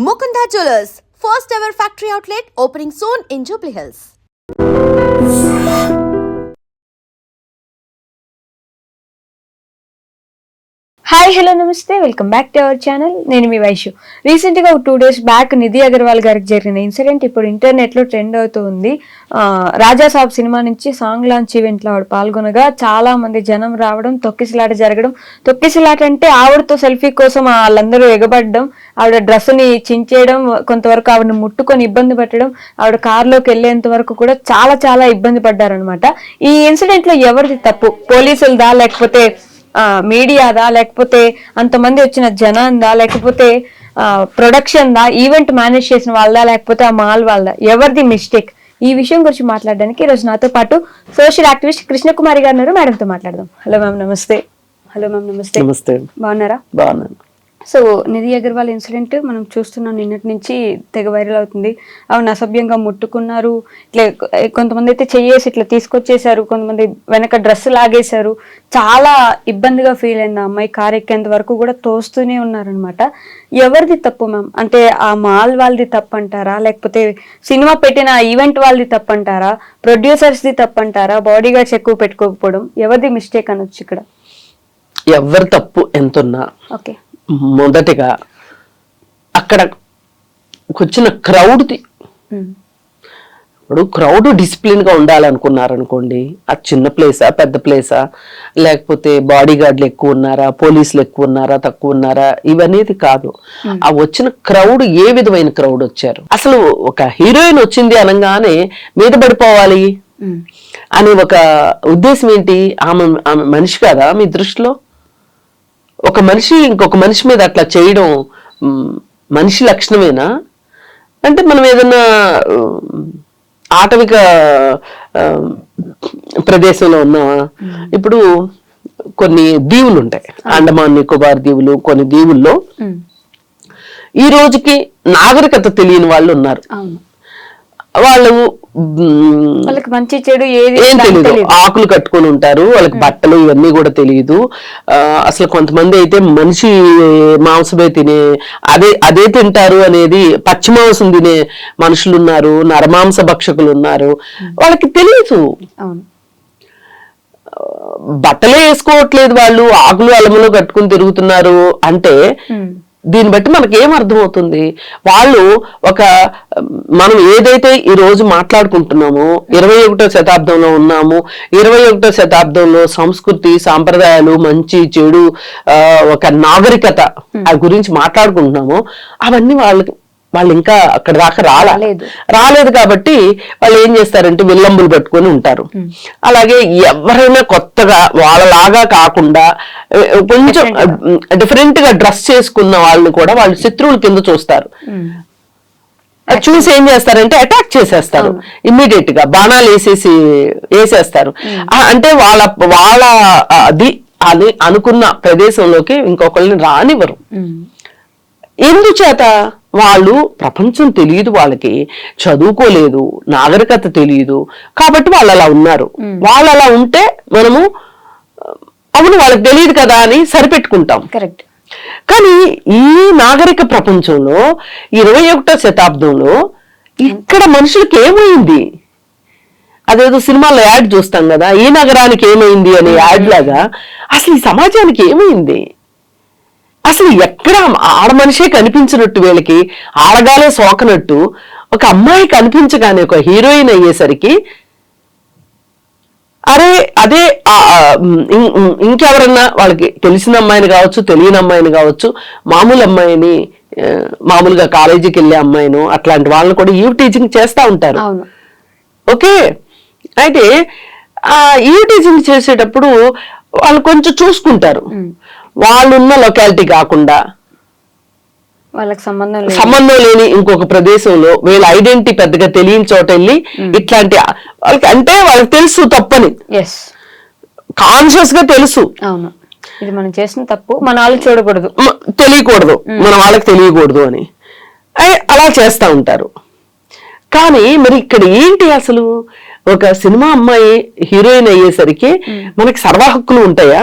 Mukunda Jewellers, first ever factory outlet opening soon in Jubilee Hills. Hi hello నమస్తే welcome back to our channel. నేను మీ వైషు. రీసెంట్గా ఒక 2 days back Nidhi Agarwal గారికి జరిగిన ఇన్సిడెంట్ ఇప్పుడు ఇంటర్నెట్లో ట్రెండ్ అవుతూ ఉంది. రాజా సాబ్ సినిమా నుంచి సాంగ్ లాంచ్ ఈవెంట్లో ఆవిడ పాల్గొనగా చాలా మంది జనం రావడం, తొక్కిసలాట జరగడం. తొక్కిసలాట అంటే ఆవిడతో సెల్ఫీ కోసం వాళ్ళందరూ ఎగబడడం, ఆవిడ డ్రెస్ని చించేయడం, కొంతవరకు ఆవిడని ముట్టుకొని ఇబ్బంది పెట్టడం, ఆవిడ కారులోకి వెళ్ళేంత వరకు కూడా చాలా చాలా ఇబ్బంది పడ్డారనమాట. ఈ ఇన్సిడెంట్లో ఎవరిది తప్పు? పోలీసులదా, లేకపోతే మీడియాదా, లేకపోతే అంతమంది వచ్చిన జనాందా, లేకపోతే ప్రొడక్షన్ దా, ఈవెంట్ మేనేజ్ చేసిన వాళ్ళదా, లేకపోతే ఆ మాల్ వాళ్ళదా? ఎవరిది మిస్టేక్? ఈ విషయం గురించి మాట్లాడడానికి ఈరోజు నాతో పాటు సోషల్ యాక్టివిస్ట్ కృష్ణకుమారి గారు ఉన్నారు. మేడంతో మాట్లాడదాం. హలో మ్యామ్, నమస్తే. హలో మ్యామ్, నమస్తే. నమస్తే. బాగున్నారా? బాగున్నాను. సో నిధి అగర్వాల్ ఇన్సిడెంట్ మనం చూస్తున్నాం, నిన్నటి నుంచి తెగ వైరల్ అవుతుంది. ఆవిడ అసభ్యంగా ముట్టుకున్నారు, ఇట్లా కొంతమంది అయితే చెయ్యేసి ఇట్లా తీసుకొచ్చేసారు, కొంతమంది వెనక డ్రెస్ లాగేశారు. చాలా ఇబ్బందిగా ఫీల్ అయింది ఆ అమ్మాయి. కారు ఎక్కేంత వరకు కూడా తోస్తూనే ఉన్నారనమాట. ఎవరిది తప్పు మ్యామ్? అంటే ఆ మాల్ వాళ్ళది తప్పు అంటారా, లేకపోతే సినిమా పెట్టిన ఈవెంట్ వాళ్ళది తప్పు అంటారా, ప్రొడ్యూసర్స్ది తప్పు అంటారా, బాడీ గార్డ్స్ ఎక్కువ పెట్టుకోకపోవడం? ఎవరిది మిస్టేక్ అనొచ్చు ఇక్కడ? ఎవరి తప్పు ఎంతున్నా, ఓకే, మొదటిగా అక్కడ వచ్చిన క్రౌడ్ది. ఇప్పుడు క్రౌడ్ డిసిప్లిన్ గా ఉండాలనుకున్నారనుకోండి, అది చిన్న ప్లేసా పెద్ద ప్లేసా, లేకపోతే బాడీ గార్డులు ఎక్కువ ఉన్నారా, పోలీసులు ఎక్కువ ఉన్నారా, తక్కువ ఉన్నారా, ఇవనేది కాదు. ఆ వచ్చిన క్రౌడ్ ఏ విధమైన క్రౌడ్ వచ్చారు? అసలు ఒక హీరోయిన్ వచ్చింది అనగానే మీద పడిపోవాలి అని ఒక ఉద్దేశం ఏంటి? ఆమె మనిషి కదా మీ దృష్టిలో? ఒక మనిషి ఇంకొక మనిషి మీద అట్లా చేయడం మనిషి లక్షణమేనా? అంటే మనం ఏదన్నా ఆటవిక ప్రదేశంలో ఉన్నామా? ఇప్పుడు కొన్ని దీవులు ఉంటాయి, అండమాన్ నికోబార్ దీవులు. కొన్ని దీవుల్లో ఈ రోజుకి నాగరికత తెలియని వాళ్ళు ఉన్నారు. వాళ్ళకి మంచి చెడు ఏం తెలియదు, ఆకులు కట్టుకొని ఉంటారు, వాళ్ళకి బట్టలు ఇవన్నీ కూడా తెలియదు. అసలు కొంతమంది అయితే మనిషి మాంసమే అదే తింటారు అనేది, పచ్చి మాంసం తినే మనుషులు ఉన్నారు, నరమాంస భక్షకులు ఉన్నారు. వాళ్ళకి తెలియదు, బట్టలే వేసుకోవట్లేదు వాళ్ళు, ఆకులు అలములు కట్టుకుని తిరుగుతున్నారు. అంటే దీన్ని బట్టి మనకి ఏం అర్థమవుతుంది? వాళ్ళు మనం ఏదైతే ఈ రోజు మాట్లాడుకుంటున్నామో 21వ శతాబ్దంలో ఉన్నాము, 21వ శతాబ్దంలో సంస్కృతి సాంప్రదాయాలు, మంచి చెడు, ఒక నాగరికత గురించి మాట్లాడుకుంటున్నామో, అవన్నీ వాళ్ళు ఇంకా అక్కడ దాకా రాలేదు. కాబట్టి వాళ్ళు ఏం చేస్తారంటే విల్లంబులు పెట్టుకొని ఉంటారు. అలాగే ఎవరైనా కొత్తగా వాళ్ళలాగా కాకుండా కొంచెం డిఫరెంట్ గా డ్రెస్ చేసుకున్న వాళ్ళు కూడా వాళ్ళు శత్రువుల కింద చూస్తారు. చూసి ఏం చేస్తారంటే అటాక్ చేసేస్తారు, ఇమ్మీడియట్ గా బాణాలు వేసేస్తారు. అంటే వాళ్ళ అది అనుకున్న ప్రదేశంలోకి ఇంకొకళ్ళని రానివ్వరు. ఎందుచేత? వాళ్ళు ప్రపంచం తెలియదు, వాళ్ళకి చదువుకోలేదు, నాగరికత తెలియదు, కాబట్టి వాళ్ళు అలా ఉన్నారు. వాళ్ళు అలా ఉంటే మనము అవును వాళ్ళకి తెలియదు కదా అని సరిపెట్టుకుంటాం. కరెక్ట్. కానీ ఈ నాగరిక ప్రపంచంలో 21వ శతాబ్దంలో ఇక్కడ మనుషులకి ఏమైంది? అదేదో సినిమాలో యాడ్ చూస్తాం కదా, ఈ నగరానికి ఏమైంది అనే యాడ్ లాగా అసలు ఈ సమాజానికి ఏమైంది? అసలు ఎక్కడ ఆడ మనిషే కనిపించినట్టు, వీళ్ళకి ఆడగాలే సోకనట్టు, ఒక అమ్మాయి కనిపించగానే ఒక హీరోయిన్ అయ్యేసరికి అదే ఇంకెవరన్నా వాళ్ళకి తెలిసిన అమ్మాయిని కావచ్చు, తెలియని అమ్మాయిని కావచ్చు, మామూలు అమ్మాయిని, మామూలుగా కాలేజీకి వెళ్ళే అమ్మాయిను, అట్లాంటి వాళ్ళని కూడా ఈవ్ టీచింగ్ చేస్తూ ఉంటారు. ఓకే, అయితే ఈవ్ టీచింగ్ చేసేటప్పుడు వాళ్ళు కొంచెం చూసుకుంటారు. వాళ్ళున్న లొకాలిటీ కాకుండా వాళ్ళకి సంబంధం లేని ఇంకొక ప్రదేశంలో వీళ్ళ ఐడెంటిటీ పెద్దగా తెలియని చోట వెళ్ళి ఇట్లాంటి వాళ్ళకి తెలుసు తప్పని, కాన్షియస్ గా తెలుసు, ఇది మనం చేసిన తప్పు, మన వాళ్ళు తెలియకూడదు, మన వాళ్ళకి తెలియకూడదు అని అలా చేస్తా ఉంటారు. కానీ మరి ఇక్కడ ఏంటి? అసలు ఒక సినిమా అమ్మాయి హీరోయిన్ అయ్యేసరికి మనకి సర్వ హక్కులు ఉంటాయా?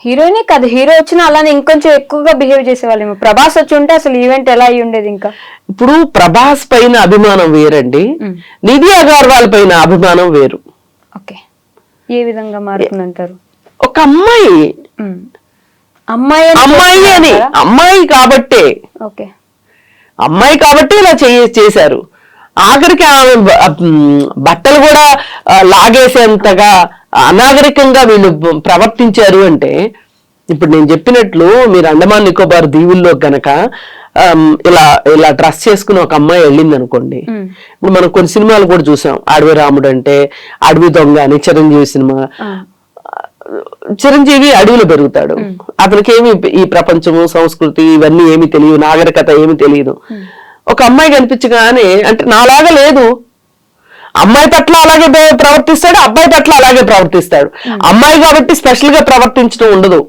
హీరోయినే కాదు, హీరో వచ్చినా అలానే ఇంకొంచెం ఎక్కువగా బిహేవ్ చేసేవాళ్ళేమో. ప్రభాస్ వచ్చి ఉంటే అసలు ఈవెంట్ ఎలా అయ్యి ఉండేది ఇంకా. ఇప్పుడు ప్రభాస్ పైన అభిమానం వేరండి, నిధి అగర్వాల్ పైన అభిమానం వేరు. ఓకే, ఏ విధంగా మారుతుందంటారు? ఒక అమ్మాయి అమ్మాయి కాబట్టే, ఓకే, అమ్మాయి కాబట్టి ఇలా చేశారు. ఆఖరికి ఆమె బట్టలు కూడా లాగేసేంతగా అనాగరికంగా వీళ్ళు ప్రవర్తించారు అంటే, ఇప్పుడు నేను చెప్పినట్లు మీరు అండమాన్ నికోబార్ దీవుల్లో గనక ఇలా ఇలా డ్రెస్ చేసుకుని ఒక అమ్మాయి వెళ్ళింది అనుకోండి. ఇప్పుడు మనం కొన్ని సినిమాలు కూడా చూసాం, అడవి రాముడు అంటే, అడవి దొంగ అని చిరంజీవి సినిమా. చిరంజీవి అడవిలో పెరుగుతాడు, అతనికి ఏమి ఈ ప్రపంచము సంస్కృతి ఇవన్నీ ఏమి తెలియదు, నాగరికత ఏమి తెలియదు. ఒక అమ్మాయి కనిపించగానే, అంటే నాలాగా లేదు, అమ్మాయి పట్ల అలాగే ప్రవర్తిస్తాడు, అబ్బాయి పట్ల అలాగే ప్రవర్తిస్తాడు. అమ్మాయి కాబట్టి స్పెషల్ గా ప్రవర్తించడం ఉండదు.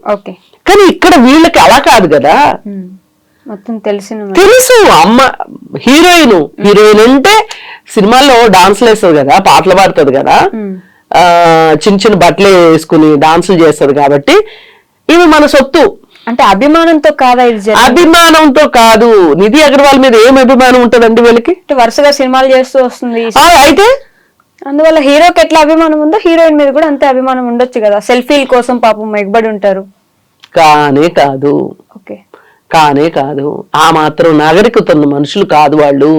కానీ ఇక్కడ వీళ్ళకి అలా కాదు కదా, మొత్తం తెలుసు. హీరోయిన్ అంటే సినిమాల్లో డాన్స్లు వేస్తుంది కదా, పాటలు పాడుతుంది కదా, చిన్న చిన్న బట్టలు వేసుకుని డాన్సులు చేస్తుంది కాబట్టి ఇవి మన సొత్తు. అంటే అభిమానంతో కాదా ఇది? అభిమానంతో కాదు. నిధి అగర్వాల్ మీద ఏం అభిమానం ఉంటదండి వీళ్ళకి? వరుసగా సినిమాలు చేస్తూ వస్తుంది అయితే, అందువల్ల హీరోకి ఎట్లా అభిమానం ఉందో హీరోయిన్ మీద కూడా అంతే అభిమానం ఉండొచ్చు కదా. సెల్ఫీల కోసం పాపం ఎగబడి ఉంటారు. కానే కాదు, కానే కాదు. ఆ మాత్రం నాగరికత ఉన్న మనుషులు కాదు వాళ్ళు.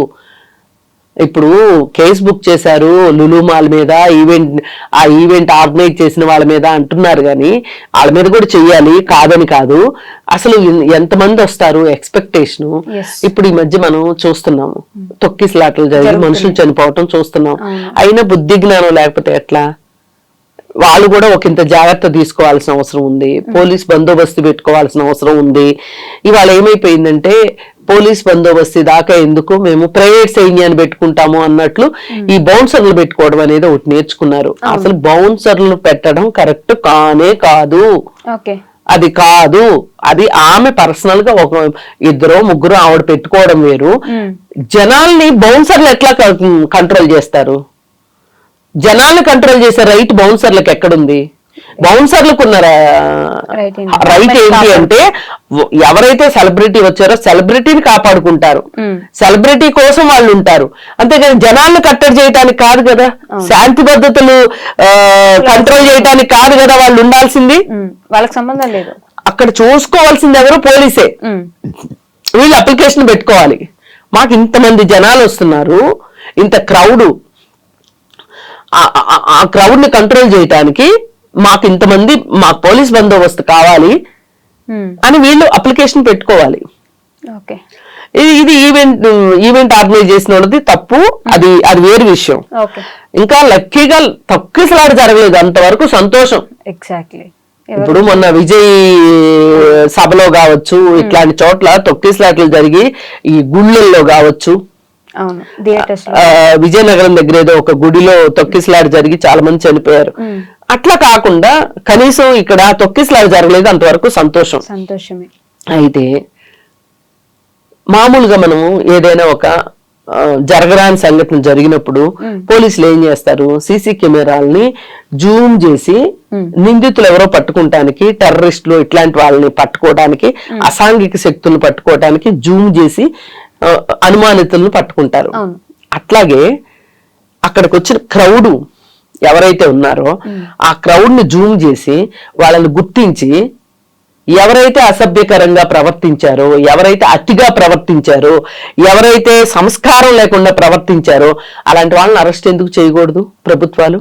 ఇప్పుడు కేసు బుక్ చేశారు లులు మాల్ మీద, ఆ ఈవెంట్ ఆర్గనైజ్ చేసిన వాళ్ళ మీద అంటున్నారు, కానీ వాళ్ళ మీద కూడా చెయ్యాలి, కాదని కాదు. అసలు ఎంతమంది వస్తారు, ఎక్స్పెక్టేషన్. ఇప్పుడు ఈ మధ్య మనం చూస్తున్నాము, తొక్కిసలాటలు జరిగి మనుషులు చనిపోవటం చూస్తున్నాం. అయినా బుద్ధి జ్ఞానం లేకపోతే ఎట్లా? వాళ్ళు కూడా ఒకంత జాగ్రత్త తీసుకోవాల్సిన అవసరం ఉంది, పోలీస్ బందోబస్తు పెట్టుకోవాల్సిన అవసరం ఉంది. ఇవాళ ఏమైపోయిందంటే, పోలీస్ బందోబస్తు దాకా ఎందుకు, మేము ప్రైవేట్ సైన్యాన్ని పెట్టుకుంటాము అన్నట్లు ఈ బౌన్సర్లు పెట్టుకోవడం అనేది ఒకటి నేర్చుకున్నారు. అసలు బౌన్సర్లు పెట్టడం కరెక్ట్ కానే కాదు, అది కాదు. అది ఆమె పర్సనల్ గా ఒక ఇద్దరు ముగ్గురు ఆవిడ పెట్టుకోవడం వేరు. జనాల్ని బౌన్సర్లు ఎట్లా కంట్రోల్ చేస్తారు? జనాన్ని కంట్రోల్ చేసే రైట్ బౌన్సర్లకు ఎక్కడుంది? బౌన్సర్లకు ఉన్న రైట్ ఏంటి అంటే, ఎవరైతే సెలబ్రిటీ వచ్చారో సెలబ్రిటీని కాపాడుకుంటారు, సెలబ్రిటీ కోసం వాళ్ళు ఉంటారు, అంతేగాని జనాలను కట్టడి చేయడానికి కాదు కదా, శాంతి భద్రతలు కంట్రోల్ చేయడానికి కాదు కదా వాళ్ళు ఉండాల్సింది. వాళ్ళకి సంబంధం లేదు. అక్కడ చూసుకోవాల్సింది ఎవరు? పోలీసే. వీళ్ళు అప్లికేషన్ పెట్టుకోవాలి, మాకు ఇంతమంది జనాలు వస్తున్నారు, ఇంత క్రౌడ్, ఆ క్రౌడ్ ని కంట్రోల్ చేయడానికి మాకు ఇంతమంది, మాకు పోలీస్ బందోబస్తు కావాలి అని వీళ్ళు అప్లికేషన్ పెట్టుకోవాలి. ఇది ఈవెంట్ ఆర్గనైజ్ చేసిన వాళ్ళది తప్పు, అది వేరు విషయం. ఇంకా లక్కీగా తొక్కిసలాట జరగలేదు, అంతవరకు సంతోషం. ఎగ్జాక్ట్లీ. ఇప్పుడు మొన్న విజయ్ సభలో కావచ్చు, ఇట్లాంటి చోట్ల తొక్కిసలాటలు జరిగి, ఈ గుళ్ళల్లో కావచ్చు, విజయనగరం దగ్గర ఏదో ఒక గుడిలో తొక్కిసలాట జరిగి చాలా మంది చనిపోయారు. అట్లా కాకుండా కనీసం ఇక్కడ తొక్కిసలాట జరగలేదు, అంతవరకు సంతోషమే. అయితే మామూలుగా మనం ఏదైనా ఒక జరగరాని సంఘటన జరిగినప్పుడు పోలీసులు ఏం చేస్తారు? సీసీ కెమెరాలని జూమ్ చేసి నిందితులు ఎవరో పట్టుకుంటానికి, టెర్రరిస్టులు ఇట్లాంటి వాళ్ళని పట్టుకోవడానికి, అసాంఘిక శక్తులను పట్టుకోవడానికి జూమ్ చేసి అనుమానితులను పట్టుకుంటారు. అట్లాగే అక్కడికి వచ్చిన క్రౌడ్ ఎవరైతే ఉన్నారో ఆ క్రౌడ్ ని జూమ్ చేసి వాళ్ళని గుర్తించి, ఎవరైతే అసభ్యకరంగా ప్రవర్తించారో, ఎవరైతే అతిగా ప్రవర్తించారో, ఎవరైతే సంస్కారం లేకుండా ప్రవర్తించారో అలాంటి వాళ్ళని అరెస్ట్ ఎందుకు చేయకూడదు ప్రభుత్వాలు?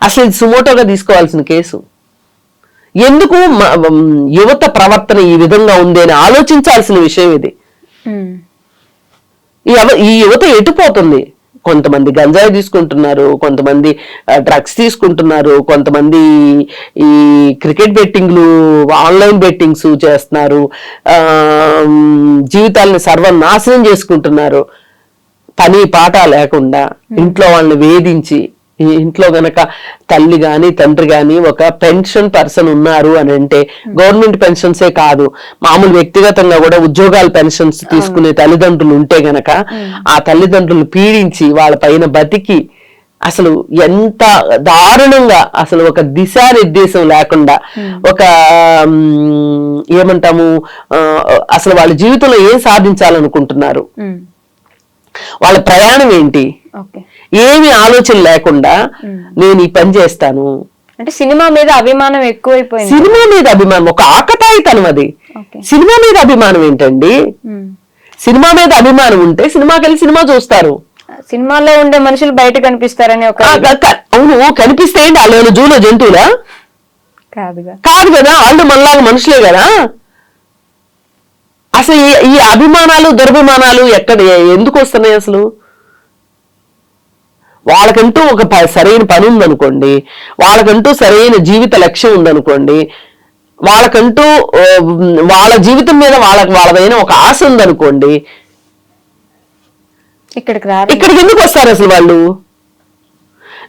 అసలు ఇది సుమోటోగా తీసుకోవాల్సిన కేసు. ఎందుకు యువత ప్రవర్తన ఈ విధంగా ఉంది అని ఆలోచించాల్సిన విషయం ఇది. ఈ యువత ఎటుపోతుంది? కొంతమంది గంజాయి తీసుకుంటున్నారు, కొంతమంది డ్రగ్స్ తీసుకుంటున్నారు, కొంతమంది ఈ క్రికెట్ బెట్టింగ్లు, ఆన్లైన్ బెట్టింగ్స్ చేస్తున్నారు, జీవితాలను సర్వనాశనం చేసుకుంటున్నారు. పని పాట లేకుండా ఇంట్లో వాళ్ళని వేధించి, ఇంట్లో గనక తల్లి గాని తండ్రి గాని ఒక పెన్షన్ పర్సన్ ఉన్నారు అని అంటే, గవర్నమెంట్ పెన్షన్సే కాదు, మామూలు వ్యక్తిగతంగా కూడా ఉద్యోగాల పెన్షన్స్ తీసుకునే తల్లిదండ్రులు ఉంటే గనక ఆ తల్లిదండ్రులు పీడించి వాళ్ళ పైన బతికి అసలు ఎంత దారుణంగా అసలు ఒక దిశానిర్దేశం లేకుండా ఒక ఏమంటాము అసలు వాళ్ళ జీవితంలో ఏం సాధించాలనుకుంటున్నారు, వాళ్ళ ప్రయాణం ఏంటి, ఏమి ఆలోచన లేకుండా నేను ఈ పని చేస్తాను అంటే సినిమా మీద అభిమానం ఎక్కువైపోయింది. సినిమా మీద అభిమానం ఒక ఆకతాయితనం అది. సినిమా మీద అభిమానం ఏంటండి? సినిమా మీద అభిమానం ఉంటే సినిమాకి వెళ్ళి సినిమా చూస్తారు. సినిమాలో ఉండే మనుషులు బయట కనిపిస్తారని ఒక అవును కనిపిస్తే ఏంటి వాళ్ళు జూలో జంతువులా? కాదు కదా, వాళ్ళు మనలాగా మనుషులే కదా. అసలు ఈ అభిమానాలు దురభిమానాలు ఎక్కడ ఎందుకు వస్తున్నాయి? అసలు వాళ్ళకంటూ ఒక సరైన పని ఉందనుకోండి, వాళ్ళకంటూ సరైన జీవిత లక్ష్యం ఉందనుకోండి, వాళ్ళకంటూ వాళ్ళ జీవితం మీద వాళ్ళదైన ఒక ఆశ ఉందనుకోండి, ఇక్కడికి ఎందుకు వస్తారు అసలు వాళ్ళు?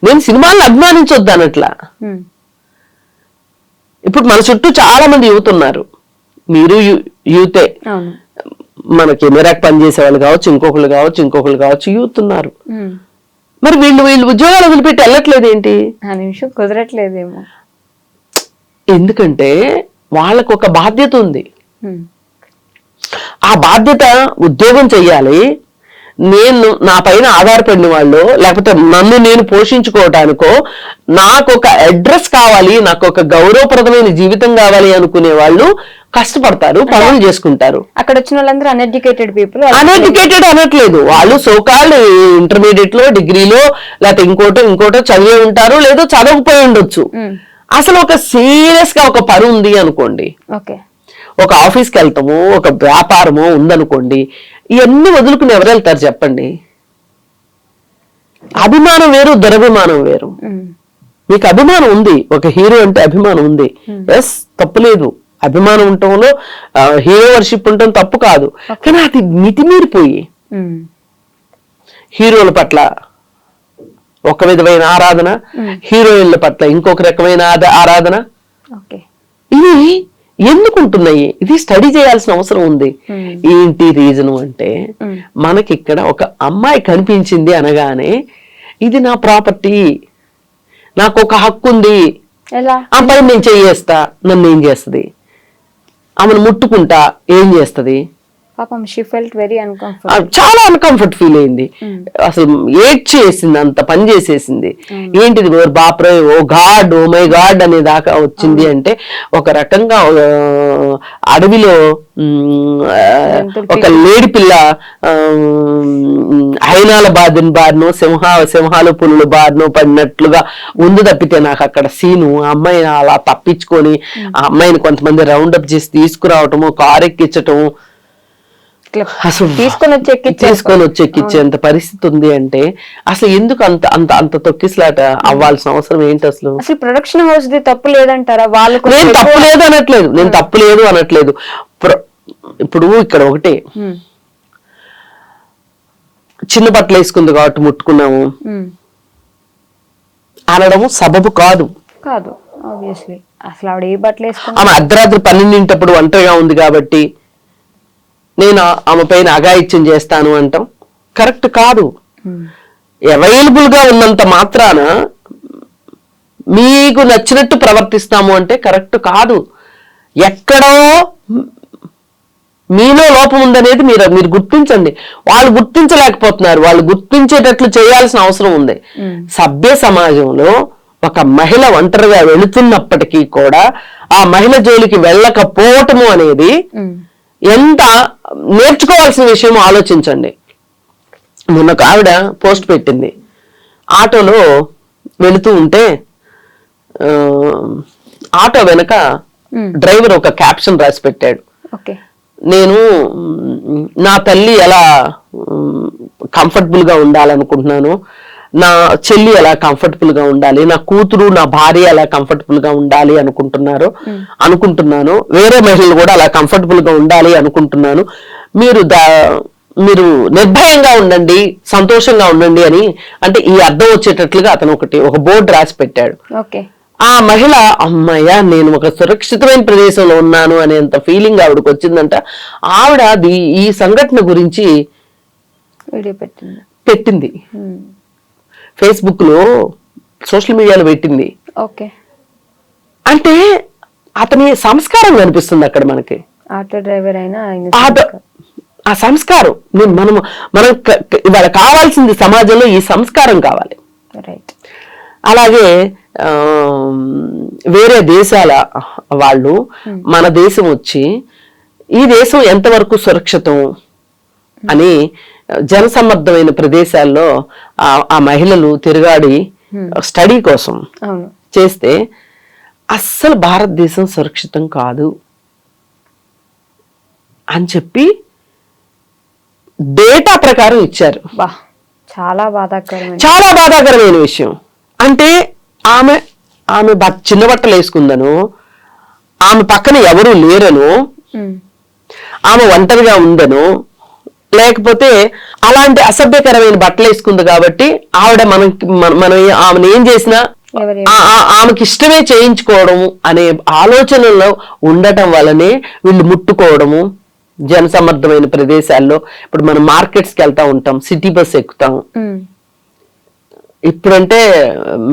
నేను సినిమాలను అభిమానించొద్దు అనట్లా. ఇప్పుడు మన చుట్టూ చాలా మంది యువత ఉన్నారు, మీరు యూతే, మన కెమెరాకి పనిచేసే వాళ్ళు కావచ్చు, ఇంకొకళ్ళు కావచ్చు యూత్ ఉన్నారు. మరి వీళ్ళు ఉద్యోగాలు వదిలిపెట్టి వెళ్ళట్లేదు ఏంటి? ఆ నిమిషం కుదరట్లేదేమో. ఎందుకంటే వాళ్ళకు ఒక బాధ్యత ఉంది. ఆ బాధ్యత ఉద్యోగం చెయ్యాలి, నేను నా పైన ఆధారపడిన వాళ్ళు, లేకపోతే నన్ను నేను పోషించుకోవటానికో, నాకు ఒక అడ్రస్ కావాలి, నాకు ఒక గౌరవప్రదమైన జీవితం కావాలి అనుకునే వాళ్ళు కష్టపడతారు, పనులు చేసుకుంటారు. అక్కడ వచ్చిన వాళ్ళందరూ అన్ఎడ్యుకేటెడ్ పీపుల్. అన్ఎడ్యుకేటెడ్ అనట్లేదు, వాళ్ళు సోకాల్డ్ ఇంటర్మీడియట్ లో, డిగ్రీలో, లేకపోతే ఇంకోటో చదివే ఉంటారు, లేదో చదవకపోయి ఉండొచ్చు. అసలు ఒక సీరియస్ గా ఒక పని ఉంది అనుకోండి, ఒక ఆఫీస్కి వెళ్తాము, ఒక వ్యాపారమో ఉందనుకోండి, ఇవన్నీ వదులుకుని ఎవరు వెళ్తారు చెప్పండి? అభిమానం వేరు, దురభిమానం వేరు. మీకు అభిమానం ఉంది, ఒక హీరో అంటే అభిమానం ఉంది, ఎస్ తప్పులేదు, అభిమానం ఉండటంలో హీరో వర్షిప్ ఉండటం తప్పు కాదు. కానీ అది మితిమీరిపోయి హీరోల పట్ల ఒక విధమైన ఆరాధన, హీరోయిన్ల పట్ల ఇంకొక రకమైన ఆరాధన, ఇవి ఎందుకు ఉంటున్నాయి? ఇది స్టడీ చేయాల్సిన అవసరం ఉంది. ఏంటి రీజన్ అంటే, మనకి ఇక్కడ ఒక అమ్మాయి కనిపించింది అనగానే ఇది నా ప్రాపర్టీ, నాకు ఒక హక్కు ఉంది, అమ్మాయి నేను చెయ్యేస్తా, నన్ను ఏం చేస్తుంది, ఆమెను ముట్టుకుంటా ఏం చేస్తుంది, చాలా అన్కంఫర్ట్ ఫీల్ అయింది, అసలు ఏడ్ చేసింది, అంత పని చేసేసింది. ఏంటిది బాప్రే, ఓ గాడ్, ఓ మై గాడ్ అనే దాకా వచ్చింది. అంటే ఒక రకంగా అడవిలో ఒక లేడి పిల్ల హైనాల బారినో సింహాలు పులుల బారినో పడినట్లుగా ఉంది తప్పితే నాకు అక్కడ సీను. ఆ అమ్మాయిని అలా తప్పించుకొని ఆ అమ్మాయిని కొంతమంది రౌండప్ చేసి తీసుకురావటము, కారు ఎక్కించటము, తీసుకొని వచ్చి ఎక్కించేంత పరిస్థితి ఉంది. అంటే అసలు ఎందుకు అంత అంత అంత తొక్కిసలాట అవ్వాల్సిన అవసరం ఏంటి? అసలు ప్రొడక్షన్ హౌస్ తప్పు లేదంటారా? వాళ్ళకు నేను తప్పు లేదు అనట్లేదు. ఇప్పుడు ఇక్కడ ఒకటే, చిన్న బట్టలు వేసుకుంది కాబట్టి ముట్టుకున్నాము అనడము సబబు కాదు. అసలు ఆవిడ ఏ బట్టలు వేసుకున్నా, ఆమె అర్ధరాత్రి 12 ఒంటరిగా ఉంది కాబట్టి నేను ఆమె పైన అఘాయిత్యం చేస్తాను అంటాం కరెక్ట్ కాదు. అవైలబుల్ గా ఉన్నంత మాత్రాన మీకు నచ్చినట్టు ప్రవర్తిస్తాము అంటే కరెక్ట్ కాదు. ఎక్కడో మీలో లోపం ఉందనేది మీరు గుర్తించండి. వాళ్ళు గుర్తించలేకపోతున్నారు, వాళ్ళు గుర్తించేటట్లు చేయాల్సిన అవసరం ఉంది. సభ్య సమాజంలో ఒక మహిళ ఒంటరిగా వెళుతున్నప్పటికీ కూడా ఆ మహిళ జోలికి వెళ్ళకపోవటము అనేది ఎంత నేర్చుకోవాల్సిన విషయం ఆలోచించండి. మొన్న ఒక ఆవిడ పోస్ట్ పెట్టింది, ఆటోలో వెళుతూ ఉంటే ఆటో వెనక డ్రైవర్ ఒక క్యాప్షన్ రాసి పెట్టాడు, నేను నా తల్లి ఎలా కంఫర్టబుల్ గా ఉండాలనుకుంటున్నాను, నా చెల్లి ఎలా కంఫర్టబుల్ గా ఉండాలి, నా కూతురు నా భార్య ఎలా కంఫర్టబుల్ గా ఉండాలి అనుకుంటున్నాను, వేరే మహిళలు కూడా అలా కంఫర్టబుల్ గా ఉండాలి అనుకుంటున్నాను, మీరు నిర్భయంగా ఉండండి, సంతోషంగా ఉండండి అని, అంటే ఈ అర్థం వచ్చేటట్లుగా అతను ఒక బోర్డు రాసి పెట్టాడు. ఆ మహిళ అమ్మయ్య నేను ఒక సురక్షితమైన ప్రదేశంలో ఉన్నాను అనేంత ఫీలింగ్ ఆవిడకి వచ్చిందంట. ఆవిడ ఈ సంఘటన గురించి పెట్టింది. ఫేస్బుక్ లో సోషల్ మీడియాలో పెట్టింది. ఓకే. అంటే అతని సంస్కారం కనిపిస్తుంది అక్కడ మనకి. ఆటో డ్రైవర్ అయినా ఆ సంస్కారం మనం ఇవాళ కావాల్సింది సమాజంలో ఈ సంస్కారం కావాలి. రైట్. అలాగే వేరే దేశాల వాళ్ళు మన దేశం వచ్చి ఈ దేశం ఎంతవరకు సురక్షితం అని జనసమ్మర్దమైన ప్రదేశాల్లో ఆ మహిళలు తిరుగాడి స్టడీ కోసం చేస్తే అస్సలు భారతదేశం సురక్షితం కాదు అని చెప్పి డేటా ప్రకారం ఇచ్చారు. చాలా బాధాకరమైన విషయం. అంటే ఆమె చిన్న బట్టలు వేసుకుందను, ఆమె పక్కన ఎవరూ లేరను, ఆమె ఒంటరిగా ఉందను, లేకపోతే అలాంటి అసభ్యకరమైన బట్టలు వేసుకుంది కాబట్టి ఆవిడ మనం ఆమెను ఏం చేసినా ఆమెకి ఇష్టమే చేయించుకోవడము అనే ఆలోచనలో ఉండటం వల్లనే వీళ్ళు ముట్టుకోవడము. జనసమ్మర్దమైన ప్రదేశాల్లో ఇప్పుడు మనం మార్కెట్స్కి వెళ్తా ఉంటాం, సిటీ బస్ ఎక్కుతాం. ఇప్పుడంటే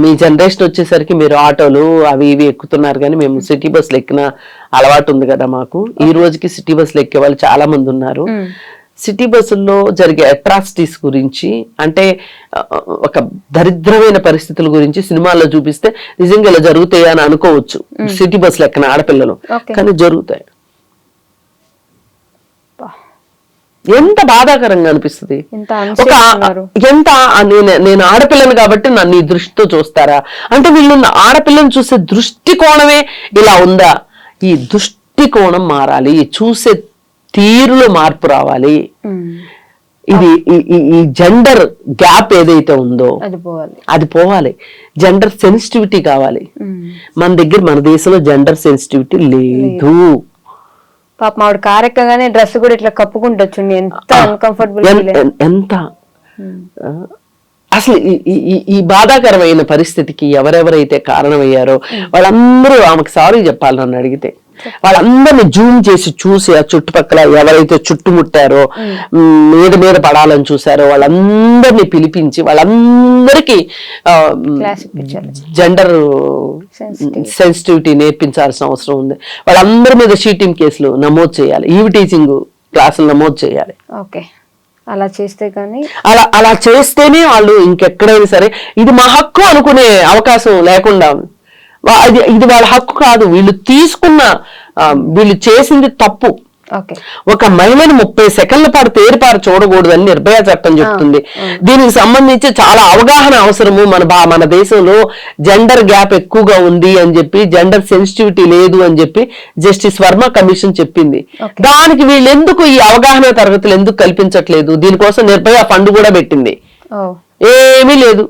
మీ జనరేషన్ వచ్చేసరికి మీరు ఆటోలు అవి ఇవి ఎక్కుతున్నారు, కానీ మేము సిటీ బస్సులు ఎక్కిన అలవాటు ఉంది కదా మాకు. ఈ రోజుకి సిటీ బస్సులు ఎక్కే వాళ్ళు చాలా మంది ఉన్నారు. సిటీ బస్సుల్లో జరిగే అట్రాసిటీస్ గురించి, అంటే ఒక దరిద్రమైన పరిస్థితుల గురించి సినిమాల్లో చూపిస్తే నిజంగా ఇలా జరుగుతాయి అని అనుకోవచ్చు సిటీ బస్సులు ఎక్కిన ఆడపిల్లలు, కానీ జరుగుతాయి. ఎంత బాధాకరంగా అనిపిస్తుంది. నేను ఆడపిల్లను కాబట్టి నన్ను ఈ దృష్టితో చూస్తారా అంటే, వీళ్ళు ఆడపిల్లని చూసే దృష్టికోణమే ఇలా ఉందా? ఈ దృష్టికోణం మారాలి, చూసే తీరులో మార్పు రావాలి. ఇది ఈ జెండర్ గ్యాప్ ఏదైతే ఉందో అది పోవాలి. జెండర్ సెన్సిటివిటీ కావాలి. మన దేశంలో జెండర్ సెన్సిటివిటీ లేదు. పాపం ఆవిడ కారెక్కగానే డ్రెస్ కూడా ఇట్లా కప్పుకుంటొచ్చు, ఎంత అన్కంఫర్టబుల్, ఎంత అసలు ఈ బాధాకరమైన పరిస్థితికి ఎవరెవరైతే కారణమయ్యారో వాళ్ళందరూ ఆమెకు సారీ చెప్పాలి. నన్ను అడిగితే వాళ్ళందరినీ జూమ్ చేసి చూసి ఆ చుట్టుపక్కల ఎవరైతే చుట్టుముట్టారో, మీద పడాలని చూసారో వాళ్ళందరినీ పిలిపించి వాళ్ళందరికీ జెండర్ సెన్సిటివిటీ నేర్పించాల్సిన అవసరం ఉంది. వాళ్ళందరి మీద షీటింగ్ కేసులు నమోదు చేయాలి, ఈవ్ టీచింగ్ క్లాసులు నమోదు చేయాలి. ఓకే. అలా చేస్తే కానీ అలా చేస్తేనే వాళ్ళు ఇంకెక్కడైనా సరే ఇది మా హక్కు అనుకునే అవకాశం లేకుండా, ఇది వాళ్ళ హక్కు కాదు, వీళ్ళు చేసింది తప్పు. ఒక మహిళను 30 సెకండ్ల పాటు తేరిపారు చూడకూడదని నిర్భయ చట్టం చెప్తుంది. దీనికి సంబంధించి చాలా అవగాహన అవసరము. మన దేశంలో జెండర్ గ్యాప్ ఎక్కువగా ఉంది అని చెప్పి, జెండర్ సెన్సిటివిటీ లేదు అని చెప్పి జస్టిస్ వర్మ కమిషన్ చెప్పింది. దానికి వీళ్ళు ఎందుకు ఈ అవగాహన తరగతులు ఎందుకు కల్పించట్లేదు? దీనికోసం నిర్భయ ఫండ్ కూడా పెట్టింది, ఏమీ లేదు.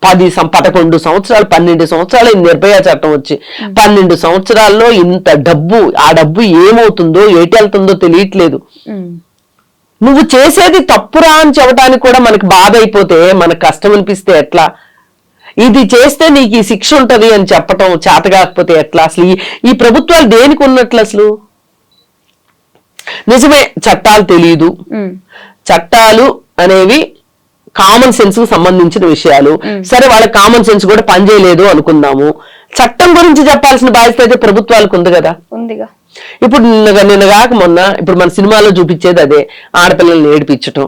11 సంవత్సరాలు 12 సంవత్సరాలు నిర్భయ చట్టం వచ్చి 12 సంవత్సరాల్లో ఇంత డబ్బు, ఆ డబ్బు ఏమవుతుందో ఎటెళ్తుందో తెలియట్లేదు. నువ్వు చేసేది తప్పురా అని చెప్పడానికి కూడా మనకు బాధ అయిపోతే, మనకు కష్టం అనిపిస్తే ఎట్లా? ఇది చేస్తే నీకు ఈ శిక్ష ఉంటది అని చెప్పటం చేత కాకపోతే ఎట్లా? అసలు ఈ ప్రభుత్వాలు దేనికి ఉన్నట్లు? అసలు నిజమే చట్టాలు తెలియదు, చట్టాలు అనేవి కామన్ సెన్స్ కు సంబంధించిన విషయాలు. సరే, వాళ్ళ కామన్ సెన్స్ కూడా పనిచేయలేదు అనుకుందాము. చట్టం గురించి చెప్పాల్సిన బాధ్యత అయితే ప్రభుత్వాలకు ఉంది కదా. ఇప్పుడు నిన్న కాక మొన్న ఇప్పుడు మన సినిమాలో చూపించేది అదే, ఆడపిల్లల్ని ఏడిపించటం,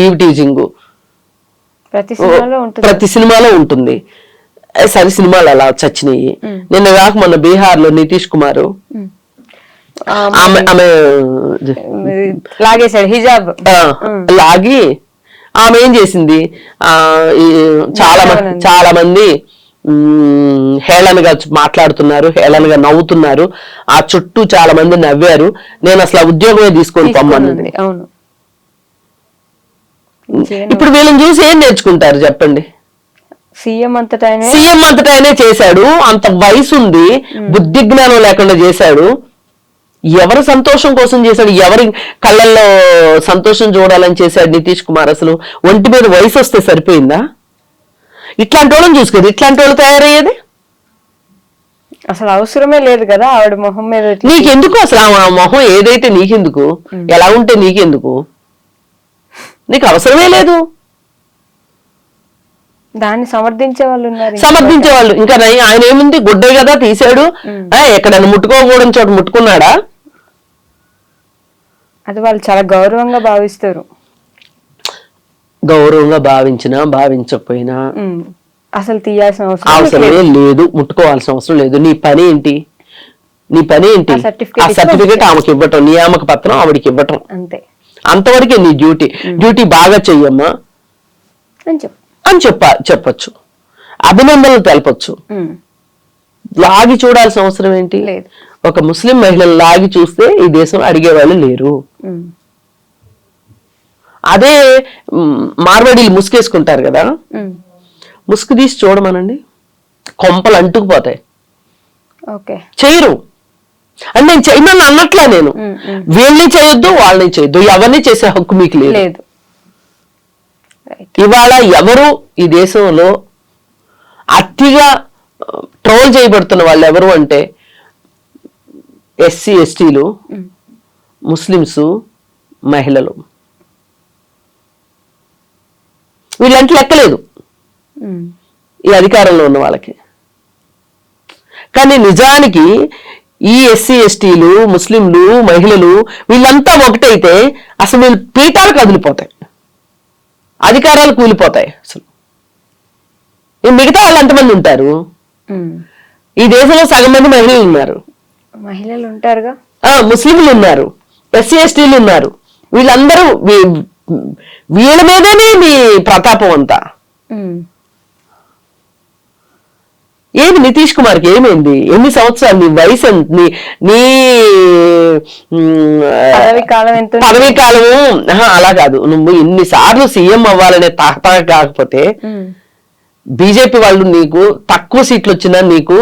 ఈవ్ టీజింగ్ ప్రతి సినిమాలో ఉంటుంది. సరే, సినిమాలు అలా చచ్చినాయి. నిన్న కాక మొన్న బీహార్ లో నితీష్ కుమార్ ఆమె లాగేశాడు హిజాబ్, లాగి ఆమె ఏం చేసింది, చాలా మంది హేళనగా మాట్లాడుతున్నారు, హేళనగా నవ్వుతున్నారు. ఆ చుట్టూ చాలా మంది నవ్వారు. నేను అసలు ఆ ఉద్యోగమే తీసుకొని పొమ్మన్నది. ఇప్పుడు వీళ్ళని చూసి ఏం నేర్చుకుంటారు చెప్పండి? సీఎం అంతటైనే చేశాడు, అంత వయసు ఉంది, బుద్ధి జ్ఞానం లేకుండా చేశాడు. ఎవరి సంతోషం కోసం చేశాడు? ఎవరి కళ్ళల్లో సంతోషం చూడాలని చేశాడు నితీష్ కుమార్? అసలు ఒంటి మీద వయసు వస్తే సరిపోయిందా? ఇట్లాంటి వాళ్ళని చూసుకోదు, ఇట్లాంటి వాళ్ళు తయారయ్యేది అసలు అవసరమే లేదు కదా ఆవిడ మొహం మీద. నీకెందుకు అసలు ఆ మొహం ఏదైతే నీకెందుకు, ఎలా ఉంటే నీకెందుకు? నీకు అవసరమే లేదు. దాన్ని సమర్థించే వాళ్ళు ఉన్నారు. సమర్థించే వాళ్ళు ఇంకా ఆయన ఏముంది, గుడ్డే కదా తీసాడు, ఎక్కడైనా ముట్టుకోకూడని చోట ముట్టుకున్నాడా? అది వాళ్ళు చాలా గౌరవంగా భావిస్తారు. గౌరవంగా భావించినా భావించకపోయినా అసలు తీయాల్సిన అవసరమే లేదు, ముట్టుకోవాల్సిన అవసరం లేదు. నీ పని ఏంటి? ఆ సర్టిఫికేట్ ఆమెకి ఇవ్వటం, నియామక పత్రం ఆవిడికి ఇవ్వటం, అంతే. అంతవరకే నీ డ్యూటీ బాగా చెయ్యమ్మా అని చెప్పొచ్చు, అభినందనలు తెలపొచ్చు. లాగి చూడాల్సిన అవసరం ఏంటి? ఒక ముస్లిం మహిళలు లాగి చూస్తే ఈ దేశం అడిగేవాళ్ళు లేరు. అదే మార్వాడీలు ముసుగేసుకుంటారు కదా, ముసుగు తీసి చూడమనండి, కొంపలు అంటుకుపోతాయి. చేయరు. అంటే నేను చేయమని అన్నట్లా, నేను వీళ్ళని చేయొద్దు వాళ్ళని చేయొద్దు, ఎవరిని చేసే హక్కు మీకు లేదు. ఇవాళ ఎవరు ఈ దేశంలో అతిగా ట్రోల్ చేయబడుతున్న వాళ్ళు ఎవరు అంటే ఎస్సీ ఎస్టీలు, ముస్లిమ్స్, మహిళలు. వీళ్ళంటే లెక్కలేదు ఈ అధికారంలో ఉన్న వాళ్ళకి. కానీ నిజానికి ఈ ఎస్సీ ఎస్టీలు, ముస్లింలు, మహిళలు వీళ్ళంతా ఒకటైతే అసలు వీళ్ళు పీఠాలు కదిలిపోతాయి, అధికారాలు కూలిపోతాయి. అసలు మిగతా వాళ్ళు ఎంతమంది ఉంటారు? ఈ దేశంలో సగం మంది మహిళలు ఉంటారుగా, ముస్లింలు ఉన్నారు, ఎస్సీ ఎస్టీలు ఉన్నారు. వీళ్ళందరూ వీళ్ళ మీదనే మీ ప్రతాపం అంతా. ఏమి నితీష్ కుమార్కి ఏమైంది? ఎన్ని సంవత్సరాలు? నీ వయసు ఎంత? నీ పదవీ కాలము అలా కాదు. నువ్వు ఇన్నిసార్లు సీఎం అవ్వాలనే తాహతా కాకపోతే బీజేపీ వాళ్ళు నీకు తక్కువ సీట్లు వచ్చినా నీకు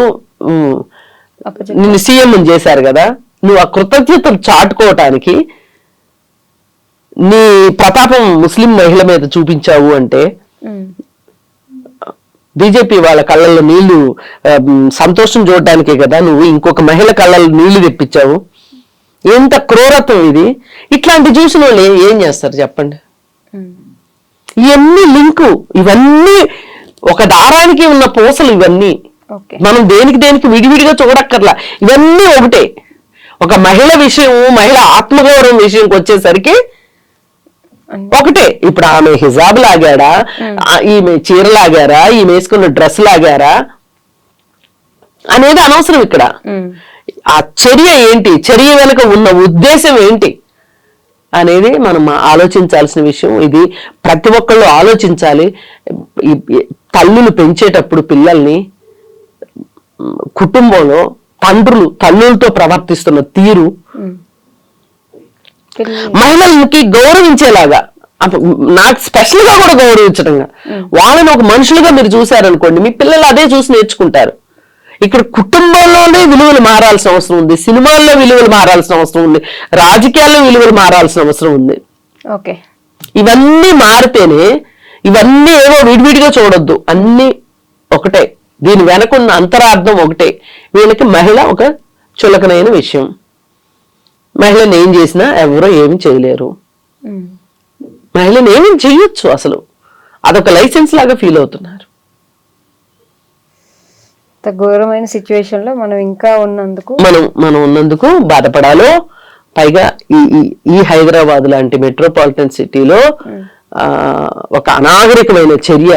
నిన్ను సీఎం చేశారు కదా. నువ్వు ఆ కృతజ్ఞతలు చాటుకోవటానికి నీ ప్రతాపం ముస్లిం మహిళ మీద చూపించావు అంటే బీజేపీ వాళ్ళ కళ్ళల్లో నీళ్లు, సంతోషం చూడటానికే కదా నువ్వు ఇంకొక మహిళ కళ్ళల్లో నీళ్లు తెప్పించావు. ఎంత క్రూరత్వం ఇది! ఇట్లాంటి చూసిన వాళ్ళు ఏం చేస్తారు చెప్పండి? ఇవన్నీ లింకు, ఇవన్నీ ఒక దారానికి ఉన్న పూసలు. ఇవన్నీ మనం దేనికి విడివిడిగా చూడక్కర్లా, ఇవన్నీ ఒకటే. ఒక మహిళ విషయం, మహిళ ఆత్మగౌరవం విషయంకి వచ్చేసరికి ఒకటే. ఇప్పుడు ఆమె హిజాబ్ లాగాడా, ఈమె చీర లాగారా, ఈమె వేసుకున్న డ్రెస్ లాగారా అనేది అనవసరం. ఇక్కడ ఆ చర్య ఏంటి, చర్య వెనుక ఉన్న ఉద్దేశం ఏంటి అనేది మనం ఆలోచించాల్సిన విషయం. ఇది ప్రతి ఒక్కళ్ళు ఆలోచించాలి. తల్లులు పెంచేటప్పుడు పిల్లల్ని కుటుంబంలో తల్లులతో ప్రవర్తిస్తున్న తీరు మహిళలకి గౌరవించేలాగా, నాకు స్పెషల్ గా కూడా గౌరవించడంగా, వాళ్ళని ఒక మనుషులుగా మీరు చూశారనుకోండి, మీ పిల్లలు అదే చూసి నేర్చుకుంటారు. ఇక్కడ కుటుంబంలోనే విలువలు మారాల్సిన అవసరం ఉంది, సినిమాల్లో విలువలు మారాల్సిన అవసరం ఉంది, రాజకీయాల్లో విలువలు మారాల్సిన అవసరం ఉంది. ఇవన్నీ మారితేనే, ఇవన్నీ ఏవో విడివిడిగా చూడొద్దు, అన్ని ఒకటే. దీని వెనకున్న అంతరార్థం ఒకటే. వీళ్ళకి మహిళ ఒక చులకనైన విషయం. మహిళను ఏం చేసినా ఎవరో ఏమి చేయలేరు. మహిళను ఏమి చేయొచ్చు, అసలు అదొక లైసెన్స్ లాగా ఫీల్ అవుతున్నారు. ఘోరమైన సిచ్యువేషన్ లో మనం ఇంకా ఉన్నందుకు మనం ఉన్నందుకు బాధపడాలో. పైగా ఈ హైదరాబాద్ లాంటి మెట్రోపాలిటన్ సిటీలో ఒక అనాగరికమైన చర్య.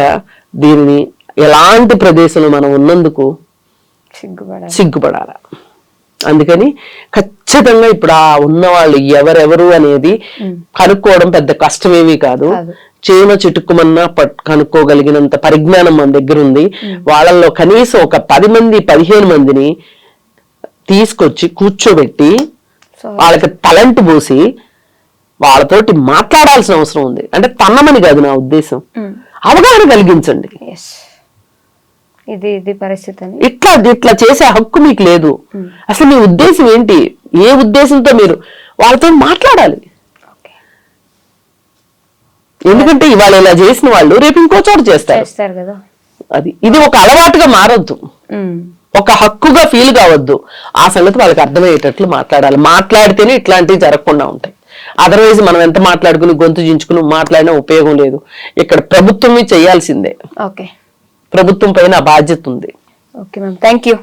దీనిని ఎలాంటి ప్రదేశంలో మనం ఉన్నందుకు సిగ్గుపడాల. అందుకని ఖచ్చితంగా ఇప్పుడు ఆ ఉన్నవాళ్ళు ఎవరెవరు అనేది కనుక్కోవడం పెద్ద కష్టమేమీ కాదు. చీమ చిటుక్కుమన్నా కనుక్కోగలిగినంత పరిజ్ఞానం మన దగ్గర ఉంది. వాళ్ళల్లో కనీసం ఒక 10 మంది 15 మందిని తీసుకొచ్చి కూర్చోబెట్టి వాళ్ళకి తలంటు పోసి వాళ్ళతోటి మాట్లాడాల్సిన అవసరం ఉంది. అంటే తన్నమని కాదు నా ఉద్దేశం, అవగాహన కలిగించండి. ఇది పరిస్థితి. ఇట్లా చేసే హక్కు మీకు లేదు. అసలు మీ ఉద్దేశం ఏంటి? ఏ ఉద్దేశంతో మీరు వాళ్ళతో మాట్లాడాలి? ఎందుకంటే ఇవాళ ఇలా చేసిన వాళ్ళు రేపు ఇంకో చోట చేస్తారు కదా. ఇది ఒక అలవాటుగా మారొద్దు, ఒక హక్కుగా ఫీల్ కావద్దు. ఆ సంగతి వాళ్ళకి అర్థమయ్యేటట్లు మాట్లాడాలి. మాట్లాడితేనే ఇట్లాంటివి జరగకుండా ఉంటాయి. అదర్వైజ్ మనం ఎంత మాట్లాడుకుని గొంతు చించుకుని మాట్లాడినా ఉపయోగం లేదు. ఇక్కడ ప్రభుత్వమే చేయాల్సిందే. ఓకే. ప్రభుత్వం పైన ఆ బాధ్యత ఉంది. Okay ma'am, thank you.